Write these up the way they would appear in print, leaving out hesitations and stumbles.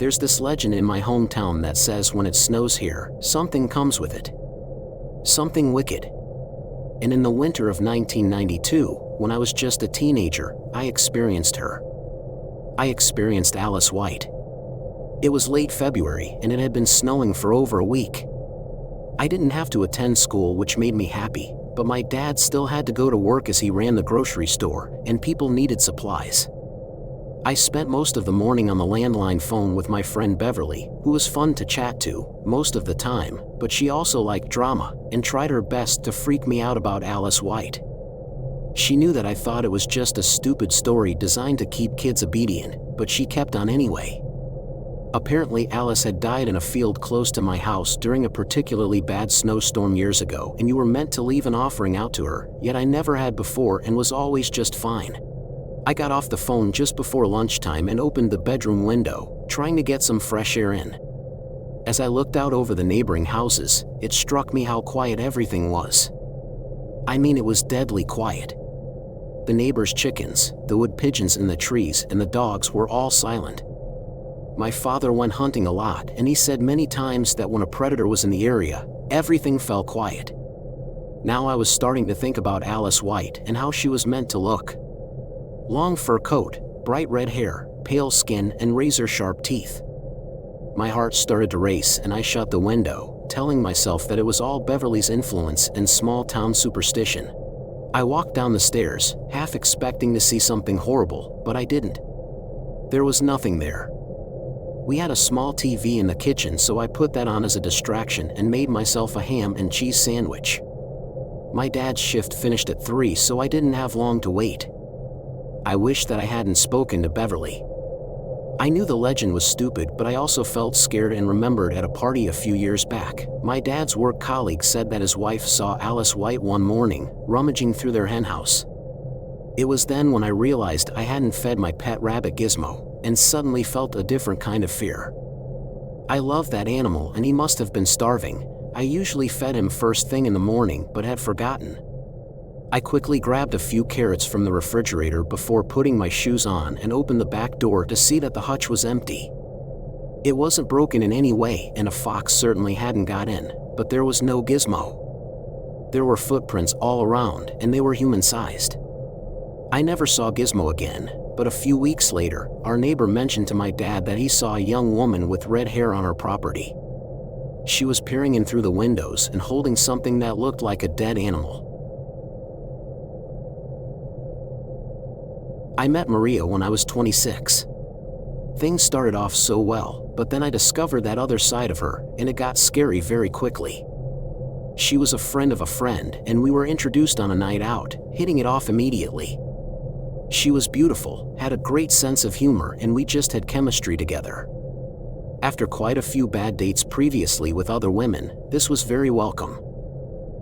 There's this legend in my hometown that says when it snows here, something comes with it. Something wicked. And in the winter of 1992, when I was just a teenager, I experienced her. I experienced Alice White. It was late February and it had been snowing for over a week. I didn't have to attend school, which made me happy, but my dad still had to go to work as he ran the grocery store, and people needed supplies. I spent most of the morning on the landline phone with my friend Beverly, who was fun to chat to most of the time, but she also liked drama and tried her best to freak me out about Alice White. She knew that I thought it was just a stupid story designed to keep kids obedient, but she kept on anyway. Apparently Alice had died in a field close to my house during a particularly bad snowstorm years ago, and you were meant to leave an offering out to her, yet I never had before and was always just fine. I got off the phone just before lunchtime and opened the bedroom window, trying to get some fresh air in. As I looked out over the neighboring houses, it struck me how quiet everything was. I mean, it was deadly quiet. The neighbors' chickens, the wood pigeons in the trees, and the dogs were all silent. My father went hunting a lot, and he said many times that when a predator was in the area, everything fell quiet. Now I was starting to think about Alice White and how she was meant to look. Long fur coat, bright red hair, pale skin, and razor-sharp teeth. My heart started to race and I shut the window, telling myself that it was all Beverly's influence and small-town superstition. I walked down the stairs, half expecting to see something horrible, but I didn't. There was nothing there. We had a small TV in the kitchen, so I put that on as a distraction and made myself a ham and cheese sandwich. My dad's shift finished at 3, so I didn't have long to wait. I wished that I hadn't spoken to Beverly. I knew the legend was stupid, but I also felt scared and remembered at a party a few years back, my dad's work colleague said that his wife saw Alice White one morning, rummaging through their henhouse. It was then when I realized I hadn't fed my pet rabbit Gizmo, and suddenly felt a different kind of fear. I loved that animal and he must have been starving. I usually fed him first thing in the morning, but had forgotten. I quickly grabbed a few carrots from the refrigerator before putting my shoes on and opened the back door to see that the hutch was empty. It wasn't broken in any way and a fox certainly hadn't got in, but there was no Gizmo. There were footprints all around and they were human-sized. I never saw Gizmo again, but a few weeks later, our neighbor mentioned to my dad that he saw a young woman with red hair on her property. She was peering in through the windows and holding something that looked like a dead animal. I met Maria when I was 26. Things started off so well, but then I discovered that other side of her, and it got scary very quickly. She was a friend of a friend, and we were introduced on a night out, hitting it off immediately. She was beautiful, had a great sense of humor, and we just had chemistry together. After quite a few bad dates previously with other women, this was very welcome.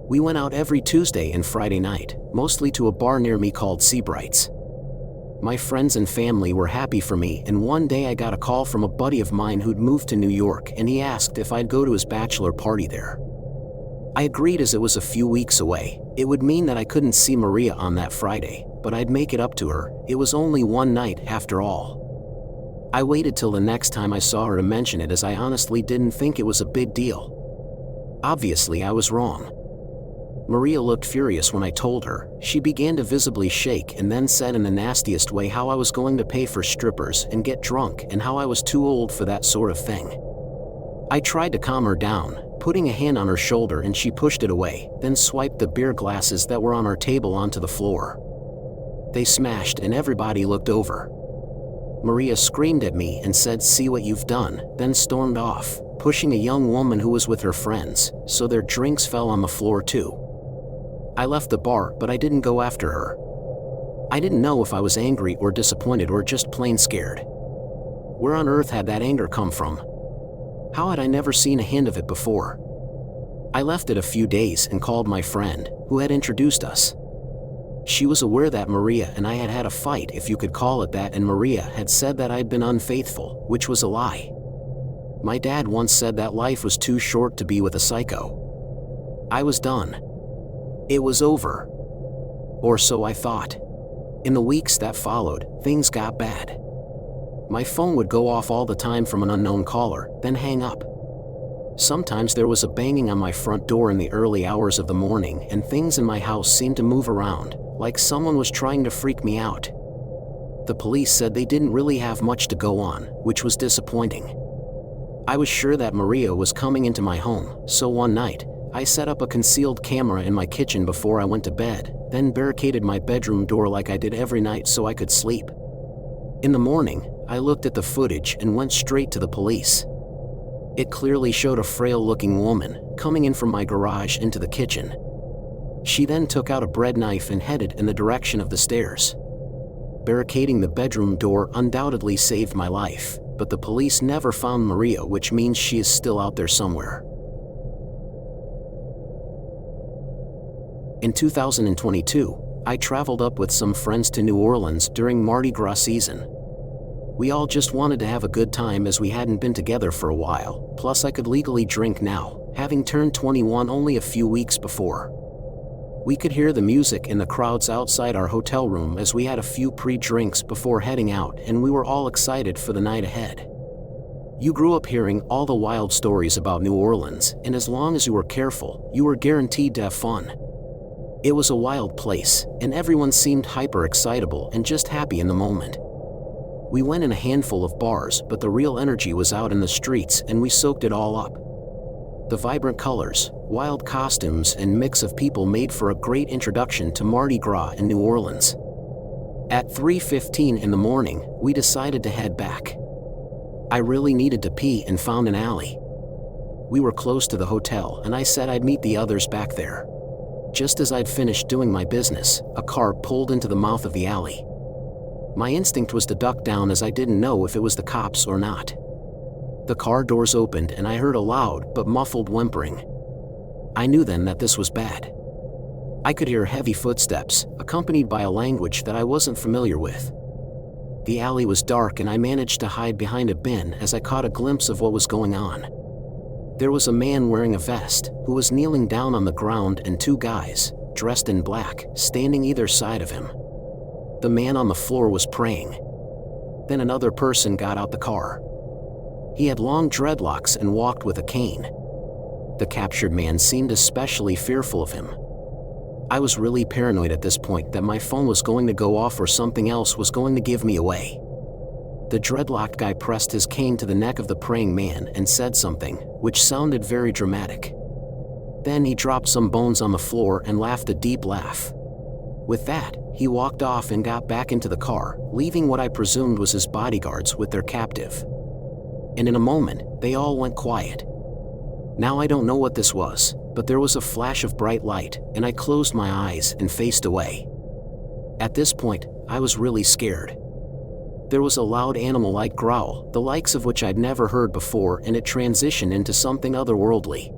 We went out every Tuesday and Friday night, mostly to a bar near me called Seabright's. My friends and family were happy for me, and one day I got a call from a buddy of mine who'd moved to New York, and he asked if I'd go to his bachelor party there. I agreed as it was a few weeks away. It would mean that I couldn't see Maria on that Friday, but I'd make it up to her. It was only one night after all. I waited till the next time I saw her to mention it, as I honestly didn't think it was a big deal. Obviously I was wrong. Maria looked furious when I told her. She began to visibly shake and then said in the nastiest way how I was going to pay for strippers and get drunk and how I was too old for that sort of thing. I tried to calm her down, putting a hand on her shoulder, and she pushed it away, then swiped the beer glasses that were on our table onto the floor. They smashed and everybody looked over. Maria screamed at me and said, "See what you've done," then stormed off, pushing a young woman who was with her friends, so their drinks fell on the floor too. I left the bar, but I didn't go after her. I didn't know if I was angry or disappointed or just plain scared. Where on earth had that anger come from? How had I never seen a hint of it before? I left it a few days and called my friend, who had introduced us. She was aware that Maria and I had had a fight, if you could call it that, and Maria had said that I'd been unfaithful, which was a lie. My dad once said that life was too short to be with a psycho. I was done. It was over. Or so I thought. In the weeks that followed, things got bad. My phone would go off all the time from an unknown caller, then hang up. Sometimes there was a banging on my front door in the early hours of the morning, and things in my house seemed to move around, like someone was trying to freak me out. The police said they didn't really have much to go on, which was disappointing. I was sure that Maria was coming into my home, so one night, I set up a concealed camera in my kitchen before I went to bed, then barricaded my bedroom door like I did every night so I could sleep. In the morning, I looked at the footage and went straight to the police. It clearly showed a frail-looking woman coming in from my garage into the kitchen. She then took out a bread knife and headed in the direction of the stairs. Barricading the bedroom door undoubtedly saved my life, but the police never found Maria, which means she is still out there somewhere. In 2022, I traveled up with some friends to New Orleans during Mardi Gras season. We all just wanted to have a good time as we hadn't been together for a while, plus I could legally drink now, having turned 21 only a few weeks before. We could hear the music in the crowds outside our hotel room as we had a few pre-drinks before heading out, and we were all excited for the night ahead. You grew up hearing all the wild stories about New Orleans, and as long as you were careful, you were guaranteed to have fun. It was a wild place, and everyone seemed hyper-excitable and just happy in the moment. We went in a handful of bars, but the real energy was out in the streets, and we soaked it all up. The vibrant colors, wild costumes, and mix of people made for a great introduction to Mardi Gras in New Orleans. At 3:15 in the morning, we decided to head back. I really needed to pee and found an alley. We were close to the hotel, and I said I'd meet the others back there. Just as I'd finished doing my business, a car pulled into the mouth of the alley. My instinct was to duck down as I didn't know if it was the cops or not. The car doors opened and I heard a loud but muffled whimpering. I knew then that this was bad. I could hear heavy footsteps, accompanied by a language that I wasn't familiar with. The alley was dark and I managed to hide behind a bin as I caught a glimpse of what was going on. There was a man wearing a vest, who was kneeling down on the ground, and two guys, dressed in black, standing either side of him. The man on the floor was praying. Then another person got out the car. He had long dreadlocks and walked with a cane. The captured man seemed especially fearful of him. I was really paranoid at this point that my phone was going to go off or something else was going to give me away. The dreadlocked guy pressed his cane to the neck of the praying man and said something, which sounded very dramatic. Then he dropped some bones on the floor and laughed a deep laugh. With that, he walked off and got back into the car, leaving what I presumed was his bodyguards with their captive. And in a moment, they all went quiet. Now I don't know what this was, but there was a flash of bright light, and I closed my eyes and faced away. At this point, I was really scared. There was a loud animal-like growl, the likes of which I'd never heard before, and it transitioned into something otherworldly.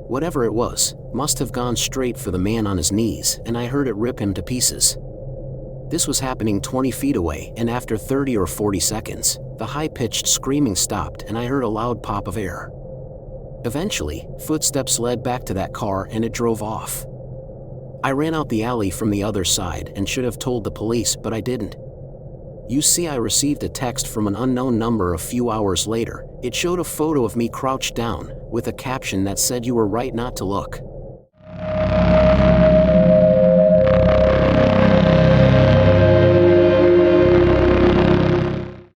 Whatever it was, must have gone straight for the man on his knees, and I heard it rip him to pieces. This was happening 20 feet away, and after 30 or 40 seconds, the high-pitched screaming stopped and I heard a loud pop of air. Eventually, footsteps led back to that car and it drove off. I ran out the alley from the other side and should have told the police, but I didn't. You see, I received a text from an unknown number a few hours later. It showed a photo of me crouched down, with a caption that said, "You were right not to look."